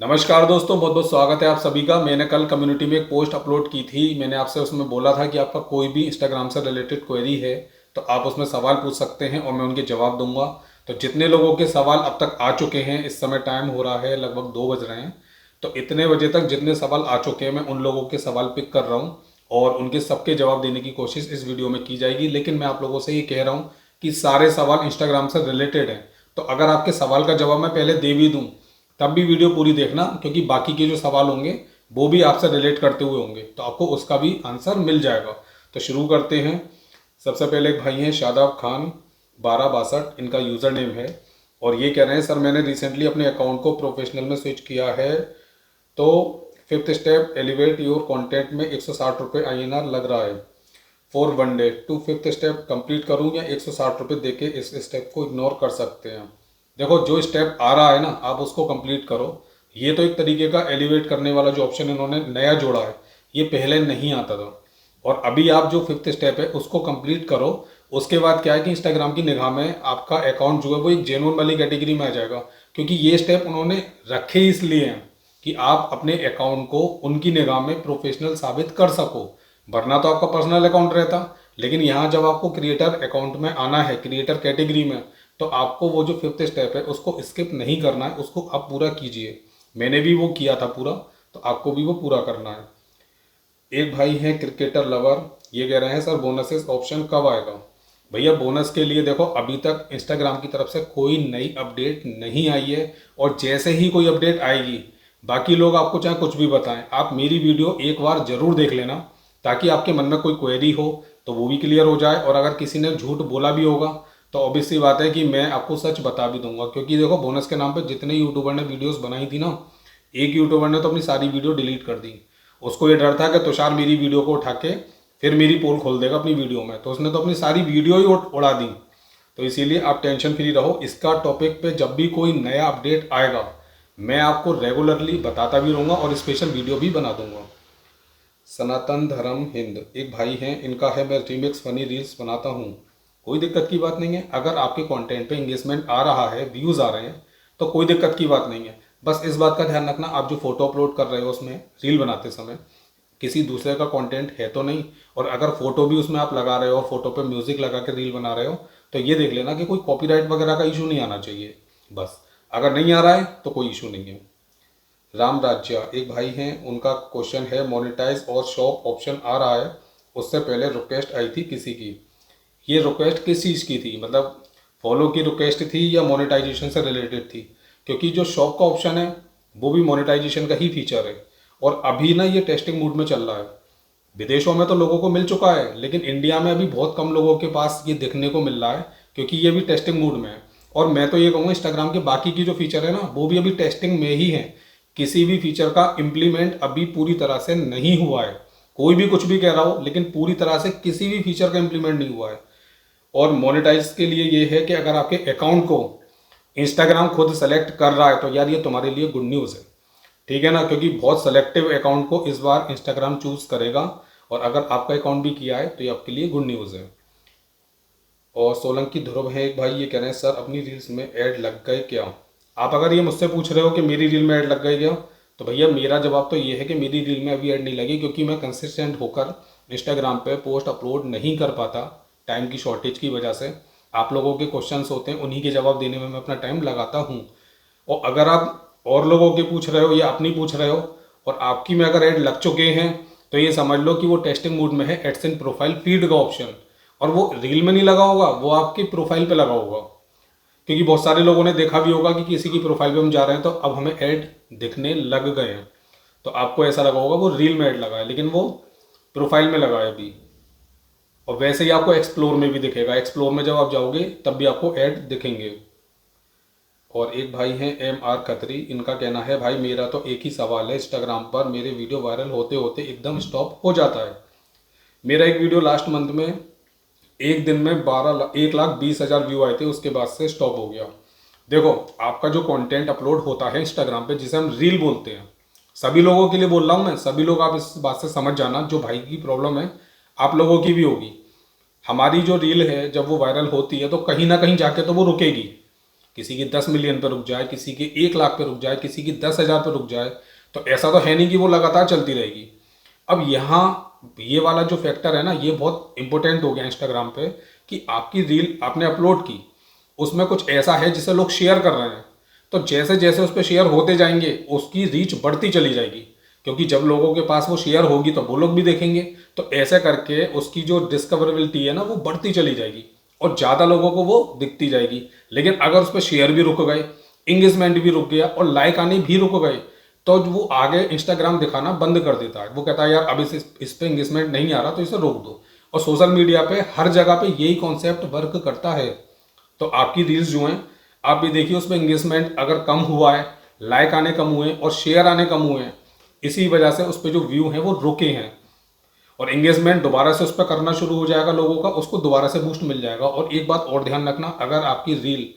नमस्कार दोस्तों, बहुत बहुत स्वागत है आप सभी का। मैंने कल कम्युनिटी में एक पोस्ट अपलोड की थी। मैंने आपसे उसमें बोला था कि आपका कोई भी इंस्टाग्राम से रिलेटेड क्वेरी है तो आप उसमें सवाल पूछ सकते हैं और मैं उनके जवाब दूंगा। तो जितने लोगों के सवाल अब तक आ चुके हैं, इस समय टाइम हो रहा है लगभग 2 बज रहे हैं, तो इतने बजे तक जितने सवाल आ चुके हैं मैं उन लोगों के सवाल पिक कर रहा हूँ और उनके सबके जवाब देने की कोशिश इस वीडियो में की जाएगी। लेकिन मैं आप लोगों से ये कह रहा हूँ कि सारे सवाल इंस्टाग्राम से रिलेटेड हैं। तो अगर आपके सवाल का जवाब मैं पहले दे भी दूँ तब भी वीडियो पूरी देखना, क्योंकि बाकी के जो सवाल होंगे वो भी आपसे रिलेट करते हुए होंगे, तो आपको उसका भी आंसर मिल जाएगा। तो शुरू करते हैं। सबसे पहले एक भाई हैं शादाब खान 1262, इनका यूज़र नेम है और ये कह रहे हैं सर मैंने रिसेंटली अपने अकाउंट को प्रोफेशनल में स्विच किया है, तो fifth step elevate your content में 160 रुपये INR लग रहा है for 1 day. To fifth step complete करूँ या 160 रुपये दे के इस स्टेप को इग्नोर कर सकते हैं? देखो, जो स्टेप आ रहा है ना आप उसको कंप्लीट करो। ये तो एक तरीके का एलिवेट करने वाला जो ऑप्शन इन्होंने नया जोड़ा है, ये पहले नहीं आता था। और अभी आप जो फिफ्थ स्टेप है उसको कंप्लीट करो। उसके बाद क्या है कि इंस्टाग्राम की निगाह में आपका अकाउंट जो है वो एक जेन्युइन वाली कैटेगरी में आ जाएगा, क्योंकि ये स्टेप उन्होंने रखे इसलिए हैं कि आप अपने अकाउंट को उनकी निगाह में प्रोफेशनल साबित कर सको। वरना तो आपका पर्सनल अकाउंट रहता, लेकिन यहाँ जब आपको क्रिएटर अकाउंट में आना है, क्रिएटर कैटेगरी में, तो आपको वो जो फिफ्थ स्टेप है उसको स्किप नहीं करना है, उसको आप पूरा कीजिए। मैंने भी वो किया था पूरा, तो आपको भी वो पूरा करना है। एक भाई हैं क्रिकेटर लवर, ये कह रहे हैं सर बोनसेस ऑप्शन कब आएगा? भैया बोनस के लिए देखो अभी तक इंस्टाग्राम की तरफ से कोई नई अपडेट नहीं आई है, और जैसे ही कोई अपडेट आएगी, बाकी लोग आपको चाहे कुछ भी बताएं, आप मेरी वीडियो एक बार जरूर देख लेना, ताकि आपके मन में कोई क्वेरी हो तो वो भी क्लियर हो जाए। और अगर किसी ने झूठ बोला भी होगा तो ऑब्वियस सी बात है कि मैं आपको सच बता भी दूंगा, क्योंकि देखो बोनस के नाम पे जितने यूट्यूबर ने वीडियोस बनाई थी ना, एक यूट्यूबर ने तो अपनी सारी वीडियो डिलीट कर दी। उसको ये डर था कि तुषार मेरी वीडियो को उठा के फिर मेरी पोल खोल देगा अपनी वीडियो में, तो उसने तो अपनी सारी वीडियो ही उड़ा दी। तो इसीलिए आप टेंशन फ्री रहो। इसका टॉपिक पे जब भी कोई नया अपडेट आएगा मैं आपको रेगुलरली बताता भी रहूँगा और स्पेशल वीडियो भी बना दूंगा। सनातन धर्म हिंद एक भाई हैं, इनका है मैं रीमिक्स फनी रील्स बनाता हूँ, कोई दिक्कत की बात नहीं है। अगर आपके कंटेंट पे इंगेजमेंट आ रहा है, व्यूज़ आ रहे हैं, तो कोई दिक्कत की बात नहीं है। बस इस बात का ध्यान रखना, आप जो फोटो अपलोड कर रहे हो उसमें रील बनाते समय किसी दूसरे का कंटेंट है तो नहीं, और अगर फोटो भी उसमें आप लगा रहे हो, फोटो पे म्यूजिक लगा के रील बना रहे हो, तो ये देख लेना कि कोई कॉपीराइट वगैरह का इशू नहीं आना चाहिए। बस अगर नहीं आ रहा है तो कोई इशू नहीं है। राम राज्य एक भाई हैं, उनका क्वेश्चन है मोनेटाइज और शॉप ऑप्शन आ रहा है, उससे पहले रिक्वेस्ट आई थी किसी की। ये रिक्वेस्ट किस चीज़ की थी, मतलब फॉलो की रिक्वेस्ट थी या मोनेटाइजेशन से रिलेटेड थी? क्योंकि जो शॉप का ऑप्शन है वो भी मोनेटाइजेशन का ही फीचर है, और अभी ना ये टेस्टिंग मूड में चल रहा है। विदेशों में तो लोगों को मिल चुका है, लेकिन इंडिया में अभी बहुत कम लोगों के पास ये देखने को मिल रहा है, क्योंकि ये भी टेस्टिंग मूड में है। और मैं तो ये कहूँगा इंस्टाग्राम के बाकी की जो फीचर है ना वो भी अभी टेस्टिंग में ही है। किसी भी फीचर का इम्प्लीमेंट अभी पूरी तरह से नहीं हुआ है। कोई भी कुछ भी कह रहा हो, लेकिन पूरी तरह से किसी भी फीचर का इम्प्लीमेंट नहीं हुआ है। और मोनेटाइज के लिए ये है कि अगर आपके अकाउंट को इंस्टाग्राम खुद सेलेक्ट कर रहा है तो यार ये तुम्हारे लिए गुड न्यूज़ है, ठीक है ना, क्योंकि बहुत सेलेक्टिव अकाउंट को इस बार इंस्टाग्राम चूज करेगा, और अगर आपका अकाउंट भी किया है तो ये आपके लिए गुड न्यूज़ है। और सोलंकी ध्रुव है एक भाई, ये कह रहे हैं सर अपनी रील्स में ऐड लग गए क्या? आप अगर ये मुझसे पूछ रहे हो कि मेरी रील में ऐड लग गए क्या, तो भैया मेरा जवाब तो ये है कि मेरी रील में अभी ऐड नहीं लगी, क्योंकि मैं कंसिस्टेंट होकर इंस्टाग्राम पे पोस्ट अपलोड नहीं कर पाता टाइम की शॉर्टेज की वजह से। आप लोगों के क्वेश्चंस होते हैं, उन्हीं के जवाब देने में मैं अपना टाइम लगाता हूँ। और अगर आप और लोगों के पूछ रहे हो या अपनी पूछ रहे हो और आपकी में अगर ऐड लग चुके हैं, तो ये समझ लो कि वो टेस्टिंग मोड में है। एड्स इन प्रोफाइल फीड का ऑप्शन, और वो रील में नहीं लगा होगा, वो आपकी प्रोफाइल पे लगा होगा, क्योंकि बहुत सारे लोगों ने देखा भी होगा कि किसी की प्रोफाइल पे हम जा रहे हैं तो अब हमें ऐड दिखने लग गए हैं, तो आपको ऐसा लगा होगा वो रील में ऐड लगा है, लेकिन वो प्रोफाइल में लगा है अभी। और वैसे ही आपको एक्सप्लोर में भी दिखेगा, एक्सप्लोर में जब आप जाओगे तब भी आपको ऐड दिखेंगे। और एक भाई हैं MR खत्री, इनका कहना है भाई मेरा तो एक ही सवाल है, इंस्टाग्राम पर मेरे वीडियो वायरल होते होते एकदम स्टॉप हो जाता है। मेरा एक वीडियो लास्ट मंथ में एक दिन में 1,20,000 व्यू आए थे, उसके बाद से स्टॉप हो गया। देखो, आपका जो कंटेंट अपलोड होता है इंस्टाग्राम पे, जिसे हम रील बोलते हैं, सभी लोगों के लिए बोल रहा हूँ मैं, सभी लोग आप इस बात से समझ जाना, जो भाई की प्रॉब्लम है आप लोगों की भी होगी। हमारी जो रील है जब वो वायरल होती है तो कहीं ना कहीं जाके तो वो रुकेगी, किसी की 10 मिलियन पे रुक जाए, किसी की 1 लाख पे रुक जाए, किसी की 10,000 पे रुक जाए, तो ऐसा तो है नहीं कि वो लगातार चलती रहेगी। अब यहाँ ये वाला जो फैक्टर है ना, ये बहुत इंपॉर्टेंट हो गया इंस्टाग्राम पे, कि आपकी रील आपने अपलोड की, उसमें कुछ ऐसा है जिसे लोग शेयर कर रहे हैं, तो जैसे जैसे उस पर शेयर होते जाएंगे उसकी रीच बढ़ती चली जाएगी, क्योंकि जब लोगों के पास वो शेयर होगी तो वो लोग भी देखेंगे, तो ऐसे करके उसकी जो डिस्कवरेबिलिटी है ना वो बढ़ती चली जाएगी और ज़्यादा लोगों को वो दिखती जाएगी। लेकिन अगर उस पर शेयर भी रुक गए, इंगेजमेंट भी रुक गया और लाइक आने भी रुक गए, तो वो आगे इंस्टाग्राम दिखाना बंद कर देता है। वो कहता है यार अब इस पे इंगेजमेंट नहीं आ रहा तो इसे रोक दो। और सोशल मीडिया पे हर जगह पे यही कॉन्सेप्ट वर्क करता है। तो आपकी रील्स जो हैं, आप भी देखिए उस पर इंगेजमेंट अगर कम हुआ है, लाइक आने कम हुए और शेयर आने कम हुए हैं, इसी वजह से उस पर जो व्यू हैं वो रुके हैं। और एंगेजमेंट दोबारा से उस पर करना शुरू हो जाएगा लोगों का, उसको दोबारा से बूस्ट मिल जाएगा। और एक बात और ध्यान रखना, अगर आपकी रील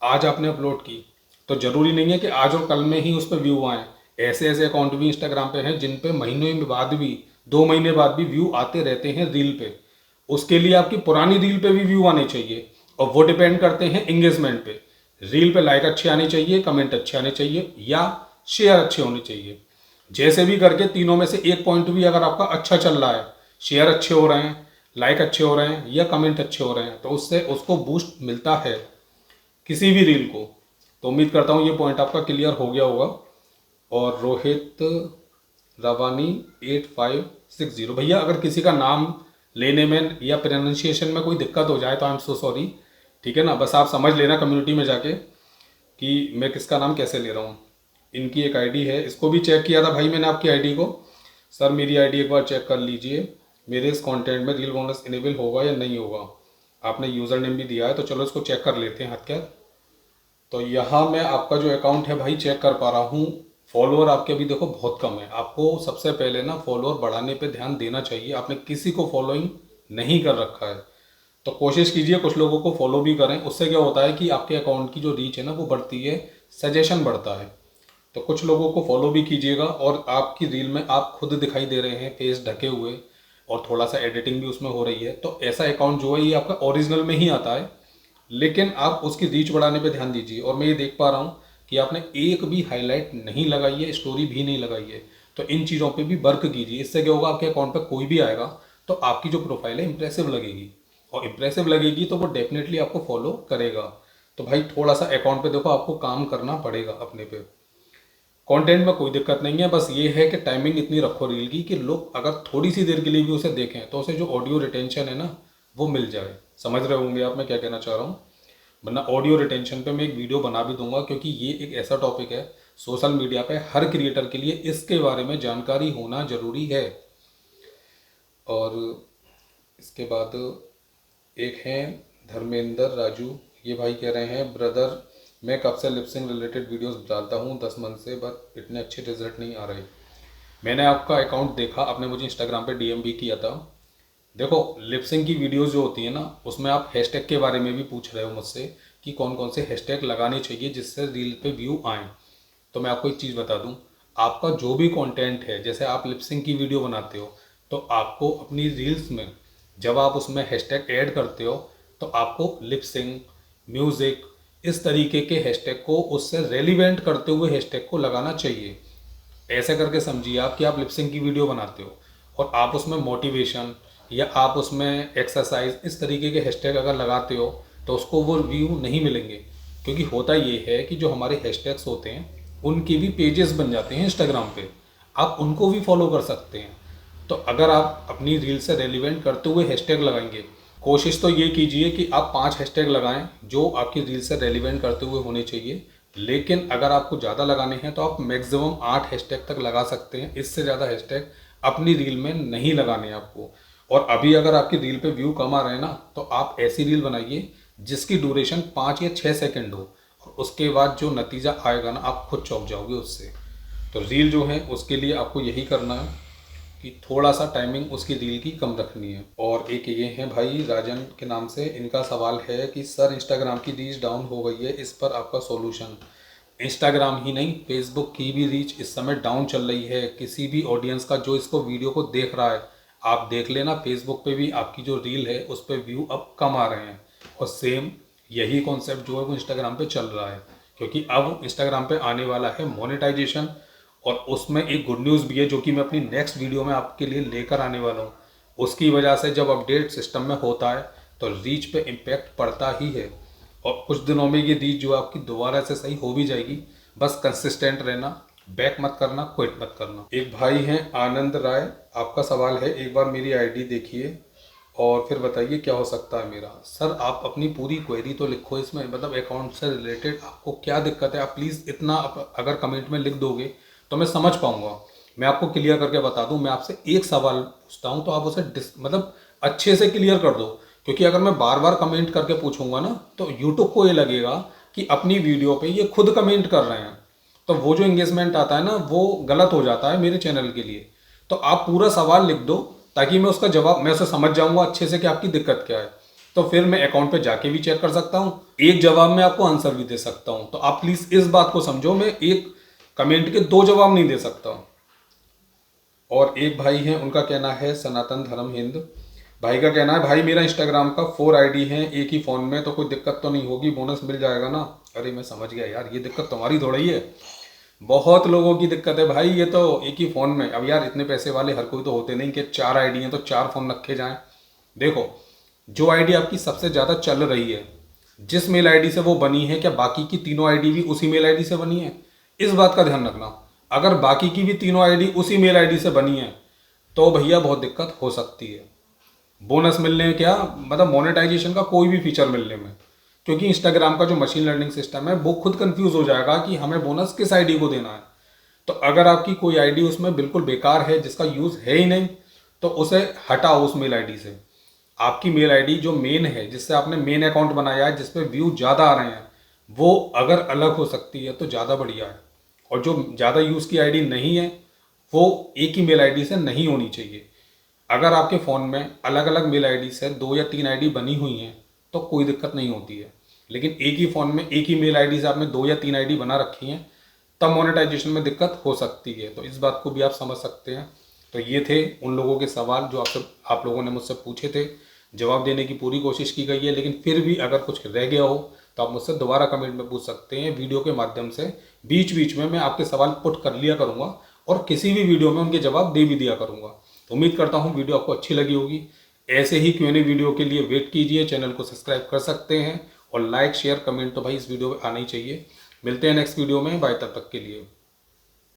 आज आपने अपलोड की तो जरूरी नहीं है कि आज और कल में ही उस पर व्यू आए। ऐसे ऐसे अकाउंट भी इंस्टाग्राम पे हैं जिन पे महीनों में बाद भी, 2 महीने बाद भी व्यू आते रहते हैं रील पे। उसके लिए आपकी पुरानी रील पे भी व्यू आने चाहिए और वो डिपेंड करते हैं एंगेजमेंट पे। रील पे लाइक अच्छे आने चाहिए, कमेंट अच्छे आने चाहिए या शेयर अच्छे होने चाहिए। जैसे भी करके तीनों में से एक पॉइंट भी अगर आपका अच्छा चल रहा है, शेयर अच्छे हो रहे हैं, लाइक अच्छे हो रहे हैं या कमेंट अच्छे हो रहे हैं, तो उससे उसको बूस्ट मिलता है किसी भी रील को। तो उम्मीद करता हूँ ये पॉइंट आपका क्लियर हो गया होगा। और रोहित रवानी 8560, भैया अगर किसी का नाम लेने में या प्रोनाउंसिएशन में कोई दिक्कत हो जाए तो आई एम सो सॉरी, ठीक है ना। बस आप समझ लेना कम्युनिटी में जाके कि मैं किसका नाम कैसे ले रहा हूँ। इनकी एक आईडी है, इसको भी चेक किया था भाई मैंने आपकी आईडी को। सर मेरी आईडी एक बार चेक कर लीजिए, मेरे इस कंटेंट में रील बोनस इनेबल होगा या नहीं होगा। आपने यूज़र नेम भी दिया है, तो चलो इसको चेक कर लेते हैं हटकर। तो यहाँ मैं आपका जो अकाउंट है भाई चेक कर पा रहा हूँ। फॉलोअर आपके अभी देखो बहुत कम है। आपको सबसे पहले ना फॉलोअर बढ़ाने पे ध्यान देना चाहिए। आपने किसी को फॉलोइंग नहीं कर रखा है तो कोशिश कीजिए कुछ लोगों को फॉलो भी करें। उससे क्या होता है कि आपके अकाउंट की जो रीच है ना वो बढ़ती है, सजेशन बढ़ता है। तो कुछ लोगों को फॉलो भी कीजिएगा। और आपकी रील में आप खुद दिखाई दे रहे हैं फेस ढके हुए, और थोड़ा सा एडिटिंग भी उसमें हो रही है, तो ऐसा अकाउंट जो है ये आपका ओरिजिनल में ही आता है। लेकिन आप उसकी रीच बढ़ाने पे ध्यान दीजिए। और मैं ये देख पा रहा हूँ कि आपने एक भी हाईलाइट नहीं लगाई है, स्टोरी भी नहीं लगाई है। तो इन चीज़ों पे भी वर्क कीजिए। इससे क्या होगा, आपके अकाउंट पे कोई भी आएगा तो आपकी जो प्रोफाइल है इंप्रेसिव लगेगी, और इंप्रेसिव लगेगी तो वो डेफिनेटली आपको फॉलो करेगा। तो भाई थोड़ा सा अकाउंट पे देखो आपको काम करना पड़ेगा अपने पे। कंटेंट में कोई दिक्कत नहीं है, बस ये है कि टाइमिंग इतनी रखो रील की कि लोग अगर थोड़ी सी देर के लिए भी उसे देखें तो उसे जो ऑडियो रिटेंशन है ना वो मिल जाए। समझ रहे होंगे आप मैं क्या कहना चाह रहा हूँ। वरना ऑडियो रिटेंशन पे मैं एक वीडियो बना भी दूंगा, क्योंकि ये एक ऐसा टॉपिक है सोशल मीडिया पे हर क्रिएटर के लिए इसके बारे में जानकारी होना जरूरी है। और इसके बाद एक हैं धर्मेंद्र राजू, ये भाई कह रहे हैं ब्रदर मैं कब से लिपसिंग रिलेटेड वीडियोस डालता हूँ 10 मंथ से, बट इतने अच्छे रिजल्ट नहीं आ रहे। मैंने आपका अकाउंट देखा, आपने मुझे इंस्टाग्राम पे डीएम भी किया था। देखो लिपसिंग की वीडियोस जो होती है ना उसमें आप हैशटैग के बारे में भी पूछ रहे हो मुझसे कि कौन कौन से हैशटैग लगाने चाहिए जिससे रील पे व्यू आए। तो मैं आपको एक चीज़ बता दूं, आपका जो भी कंटेंट है, जैसे आप लिपसिंग की वीडियो बनाते हो तो आपको अपनी रील्स में जब आप उसमें हैशटैग ऐड करते हो तो आपको लिपसिंग, म्यूज़िक, इस तरीके के हैशटैग को उससे रेलिवेंट करते हुए हैशटैग को लगाना चाहिए। ऐसे करके समझिए आप कि आप लिपसिंग की वीडियो बनाते हो और आप उसमें मोटिवेशन या आप उसमें एक्सरसाइज इस तरीके के हैशटैग अगर लगाते हो तो उसको वो व्यू नहीं मिलेंगे। क्योंकि होता ये है कि जो हमारे हैशटैग्स होते हैं उनके भी पेजेस बन जाते हैं इंस्टाग्राम पे, आप उनको भी फॉलो कर सकते हैं। तो अगर आप अपनी रील से रेलिवेंट करते हुए हैशटैग लगाएंगे, कोशिश तो ये कीजिए कि आप 5 हैशटैग लगाएं जो आपकी रील से रेलिवेंट करते हुए होने चाहिए। लेकिन अगर आपको ज़्यादा लगाने हैं तो आप मैक्सिमम 8 हैशटैग तक लगा सकते हैं। इससे ज़्यादा हैशटैग अपनी रील में नहीं लगाने हैं आपको। और अभी अगर आपकी रील पे व्यू कम आ रहे हैं ना, तो आप ऐसी रील बनाइए जिसकी ड्यूरेशन 5 या 6 सेकंड हो, और उसके बाद जो नतीजा आएगा ना आप खुद चौंक जाओगे उससे। तो रील जो है उसके लिए आपको यही करना है कि थोड़ा सा टाइमिंग उसकी रील की कम रखनी है। और एक ये है भाई राजन के नाम से, इनका सवाल है कि सर इंस्टाग्राम की रीच डाउन हो गई है, इस पर आपका सॉल्यूशन। इंस्टाग्राम ही नहीं, फेसबुक की भी रीच इस समय डाउन चल रही है। किसी भी ऑडियंस का जो इसको वीडियो को देख रहा है, आप देख लेना फेसबुक पे भी आपकी जो रील है उस पर व्यू अब कम आ रहे हैं। और सेम यही कॉन्सेप्ट जो है वो इंस्टाग्राम पे चल रहा है, क्योंकि अब इंस्टाग्राम पे आने वाला है मोनेटाइजेशन। और उसमें एक गुड न्यूज़ भी है जो कि मैं अपनी नेक्स्ट वीडियो में आपके लिए लेकर आने वाला हूँ। उसकी वजह से जब अपडेट सिस्टम में होता है तो रीच पे इम्पैक्ट पड़ता ही है, और कुछ दिनों में ये रीच जो है आपकी दोबारा से सही हो भी जाएगी। बस कंसिस्टेंट रहना, बैक मत करना, क्विट मत करना। एक भाई हैं आनंद राय, आपका सवाल है, एक बार मेरी आईडी देखिए और फिर बताइए क्या हो सकता है मेरा। सर आप अपनी पूरी क्वेरी तो लिखो इसमें, मतलब अकाउंट से रिलेटेड आपको क्या दिक्कत है, आप प्लीज़ इतना अगर कमेंट में लिख दोगे तो मैं समझ पाऊंगा, मैं आपको क्लियर करके बता दूं। मैं आपसे एक सवाल पूछता हूं तो आप उसे मतलब अच्छे से क्लियर कर दो, क्योंकि अगर मैं बार बार कमेंट करके पूछूंगा ना तो यूट्यूब को ये लगेगा कि अपनी वीडियो पे ये खुद कमेंट कर रहे हैं, तो वो जो एंगेजमेंट आता है ना वो गलत हो जाता है मेरे चैनल के लिए। तो आप पूरा सवाल लिख दो ताकि मैं उसका जवाब, मैं उसे समझ जाऊंगा अच्छे से कि आपकी दिक्कत क्या है, तो फिर मैं अकाउंट पे जाके भी चेक कर सकता हूँ, एक जवाब में आपको आंसर भी दे सकता हूँ। तो आप प्लीज़ इस बात को समझो, मैं एक कमेंट के दो जवाब नहीं दे सकता। और एक भाई हैं, उनका कहना है सनातन धर्म हिंद, भाई का कहना है भाई मेरा इंस्टाग्राम का 4 आईडी है एक ही फ़ोन में, तो कोई दिक्कत तो नहीं होगी, बोनस मिल जाएगा ना। अरे मैं समझ गया यार, ये दिक्कत तुम्हारी थोड़ा ही है, बहुत लोगों की दिक्कत है भाई, ये तो एक ही फ़ोन में। अब यार इतने पैसे वाले हर कोई तो होते नहीं कि 4 आईडी हैं तो 4 फ़ोन रखे जाएं। देखो, जो आईडी आपकी सबसे ज़्यादा चल रही है, जिस मेल आईडी से वो बनी है, क्या बाकी की तीनों आईडी भी उसी मेल आईडी से बनी है, इस बात का ध्यान रखना। अगर बाकी की भी तीनों आईडी उसी मेल आईडी से बनी है तो भैया बहुत दिक्कत हो सकती है बोनस मिलने में, क्या मतलब मोनेटाइजेशन का कोई भी फीचर मिलने में, क्योंकि इंस्टाग्राम का जो मशीन लर्निंग सिस्टम है वो खुद कंफ्यूज हो जाएगा कि हमें बोनस किस आईडी को देना है। तो अगर आपकी कोई आईडी उसमें बिल्कुल बेकार है, जिसका यूज़ है ही नहीं, तो उसे हटाओ उस मेल आईडी से। आपकी मेल आईडी जो मेन है, जिससे आपने मेन अकाउंट बनाया है, जिसपे व्यू ज़्यादा आ रहे हैं, वो अगर अलग हो सकती है तो ज़्यादा बढ़िया है। और जो ज़्यादा यूज़ की आईडी नहीं है वो एक ही मेल आईडी से नहीं होनी चाहिए। अगर आपके फ़ोन में अलग अलग मेल आईडी से 2 या 3 आईडी बनी हुई हैं तो कोई दिक्कत नहीं होती है, लेकिन एक ही फ़ोन में एक ही मेल आईडी से आपने 2 या 3 आईडी बना रखी हैं तब मोनेटाइजेशन में दिक्कत हो सकती है। तो इस बात को भी आप समझ सकते हैं। तो ये थे उन लोगों के सवाल जो आप लोगों ने मुझसे पूछे थे, जवाब देने की पूरी कोशिश की गई है, लेकिन फिर भी अगर कुछ रह गया हो तो आप मुझसे दोबारा कमेंट में पूछ सकते हैं वीडियो के माध्यम से। बीच बीच में मैं आपके सवाल पुट कर लिया करूँगा और किसी भी वीडियो में उनके जवाब दे भी दिया करूँगा। उम्मीद करता हूँ वीडियो आपको अच्छी लगी होगी। ऐसे ही Q&A वीडियो के लिए वेट कीजिए, चैनल को सब्सक्राइब कर सकते हैं, और लाइक शेयर कमेंट तो भाई इस वीडियो में आना ही चाहिए। मिलते हैं नेक्स्ट वीडियो में, बाय, तब तक के लिए।